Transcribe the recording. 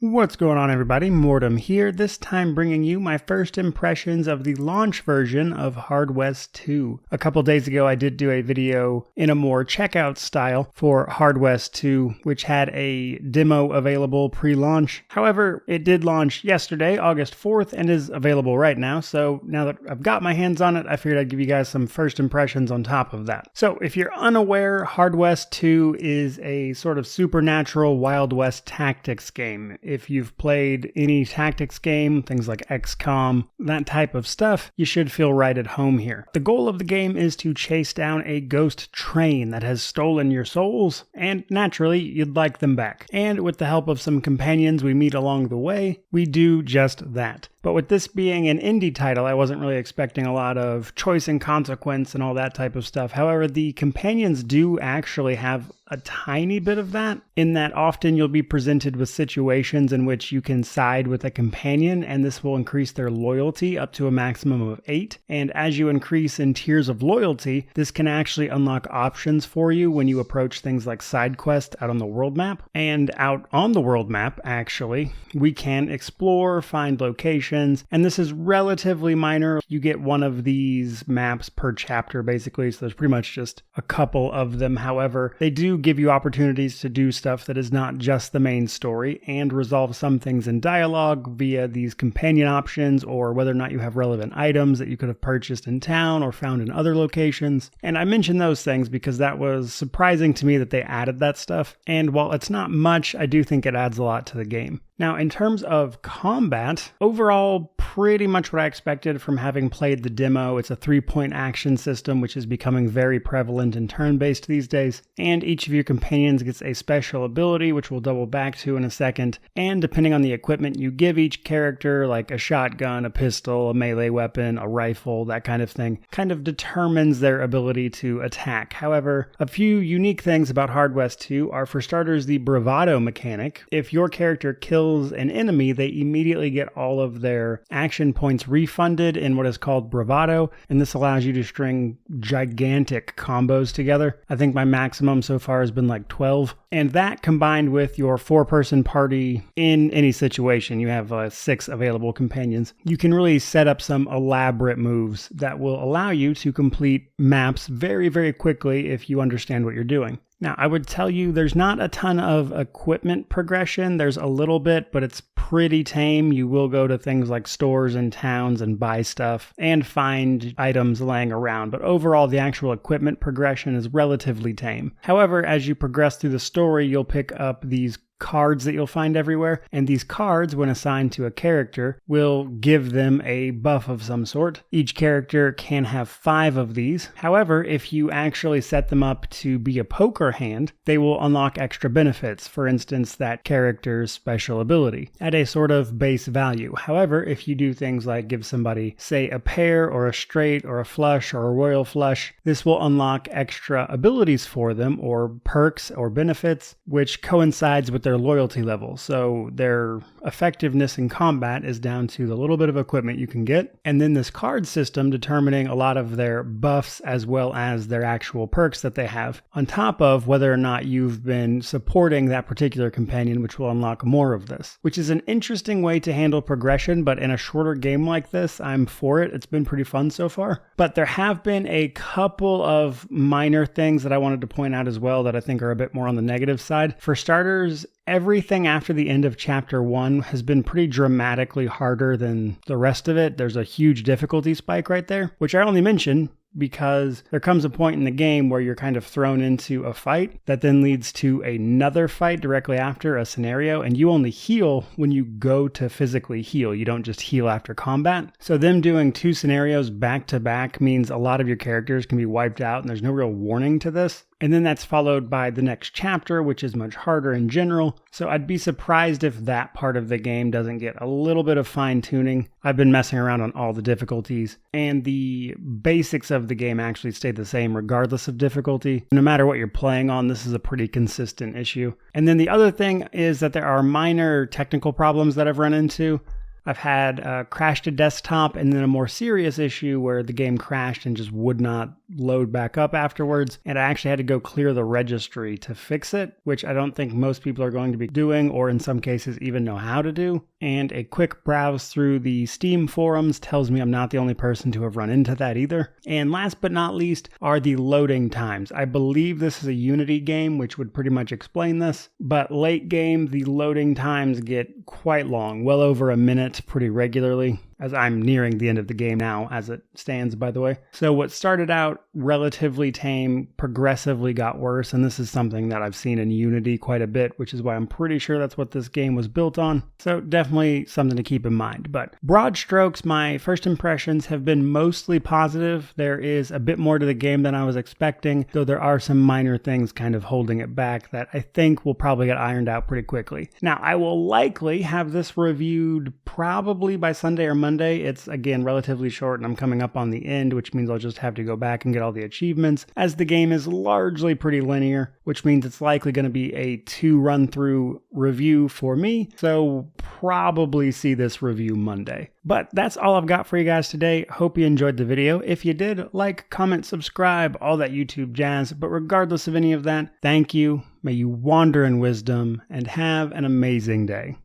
What's going on, everybody? Mortem here, this time bringing you my first impressions of the launch version of Hard West 2. A couple days ago I did do a video in a more checkout style for Hard West 2, which had a demo available pre-launch. However, it did launch yesterday, August 4th, and is available right now, so now that I've got my hands on it, I figured I'd give you guys some first impressions on top of that. So, if you're unaware, Hard West 2 is a sort of supernatural Wild West tactics game. If you've played any tactics game, things like XCOM, that type of stuff, you should feel right at home here. The goal of the game is to chase down a ghost train that has stolen your souls, and naturally, you'd like them back. And with the help of some companions we meet along the way, we do just that. But with this being an indie title, I wasn't really expecting a lot of choice and consequence and all that type of stuff. However, the companions do actually have a tiny bit of that, in that often you'll be presented with situations in which you can side with a companion, and this will increase their loyalty up to a maximum of 8. And as you increase in tiers of loyalty, this can actually unlock options for you when you approach things like side quests out on the world map. And out on the world map, actually, we can explore, find locations, and this is relatively minor. You get one of these maps per chapter, basically, so there's pretty much just a couple of them. However, they do give you opportunities to do stuff that is not just the main story and resolve some things in dialogue via these companion options, or whether or not you have relevant items that you could have purchased in town or found in other locations. And I mention those things because that was surprising to me that they added that stuff. And while it's not much, I do think it adds a lot to the game. Now, in terms of combat, overall, pretty much what I expected from having played the demo. It's a 3-point action system, which is becoming very prevalent in turn-based these days. And each of your companions gets a special ability, which we'll double back to in a second. And depending on the equipment you give each character, like a shotgun, a pistol, a melee weapon, a rifle, that kind of thing, kind of determines their ability to attack. However, a few unique things about Hard West 2 are, for starters, the bravado mechanic. If your character kills an enemy, they immediately get all of their action points refunded in what is called bravado, and this allows you to string gigantic combos together. I think my maximum so far has been like 12, and that combined with your 4-person party in any situation, you have 6 available companions, you can really set up some elaborate moves that will allow you to complete maps very, very quickly if you understand what you're doing. Now, I would tell you there's not a ton of equipment progression. There's a little bit, but it's pretty tame. You will go to things like stores and towns and buy stuff and find items laying around. But overall, the actual equipment progression is relatively tame. However, as you progress through the story, you'll pick up these cards that you'll find everywhere, and these cards, when assigned to a character, will give them a buff of some sort. Each character can have 5 of these. However, if you actually set them up to be a poker hand, they will unlock extra benefits, for instance, that character's special ability, at a sort of base value. However, if you do things like give somebody, say, a pair or a straight or a flush or a royal flush, this will unlock extra abilities for them, or perks or benefits, which coincides with their loyalty level. So their effectiveness in combat is down to the little bit of equipment you can get. And then this card system determining a lot of their buffs as well as their actual perks that they have, on top of whether or not you've been supporting that particular companion, which will unlock more of this. Which is an interesting way to handle progression, but in a shorter game like this, I'm for it. It's been pretty fun so far. But there have been a couple of minor things that I wanted to point out as well that I think are a bit more on the negative side. For starters, everything after the end of Chapter 1 has been pretty dramatically harder than the rest of it. There's a huge difficulty spike right there, which I only mention because there comes a point in the game where you're kind of thrown into a fight that then leads to another fight directly after a scenario, and you only heal when you go to physically heal. You don't just heal after combat. So them doing 2 scenarios back to back means a lot of your characters can be wiped out, and there's no real warning to this. And then that's followed by the next chapter, which is much harder in general. So I'd be surprised if that part of the game doesn't get a little bit of fine-tuning. I've been messing around on all the difficulties, and the basics of the game actually stay the same regardless of difficulty. No matter what you're playing on, this is a pretty consistent issue. And then the other thing is that there are minor technical problems that I've run into. I've had crash to desktop, and then a more serious issue where the game crashed and just would not load back up afterwards, and I actually had to go clear the registry to fix it, which I don't think most people are going to be doing, or in some cases even know how to do. And a quick browse through the Steam forums tells me I'm not the only person to have run into that either. And last but not least are the loading times. I believe this is a Unity game, which would pretty much explain this, but late game, the loading times get quite long, well over a minute pretty regularly, as I'm nearing the end of the game now as it stands, by the way. So what started out relatively tame progressively got worse, and this is something that I've seen in Unity quite a bit, which is why I'm pretty sure that's what this game was built on. So definitely something to keep in mind. But broad strokes, my first impressions have been mostly positive. There is a bit more to the game than I was expecting, though there are some minor things kind of holding it back that I think will probably get ironed out pretty quickly. Now, I will likely have this reviewed probably by Sunday or Monday. It's, again, relatively short, and I'm coming up on the end, which means I'll just have to go back and get all the achievements, as the game is largely pretty linear, which means it's likely going to be a 2 run-through review for me, so probably see this review Monday. But that's all I've got for you guys today. Hope you enjoyed the video. If you did, like, comment, subscribe, all that YouTube jazz. But regardless of any of that, thank you. May you wander in wisdom and have an amazing day.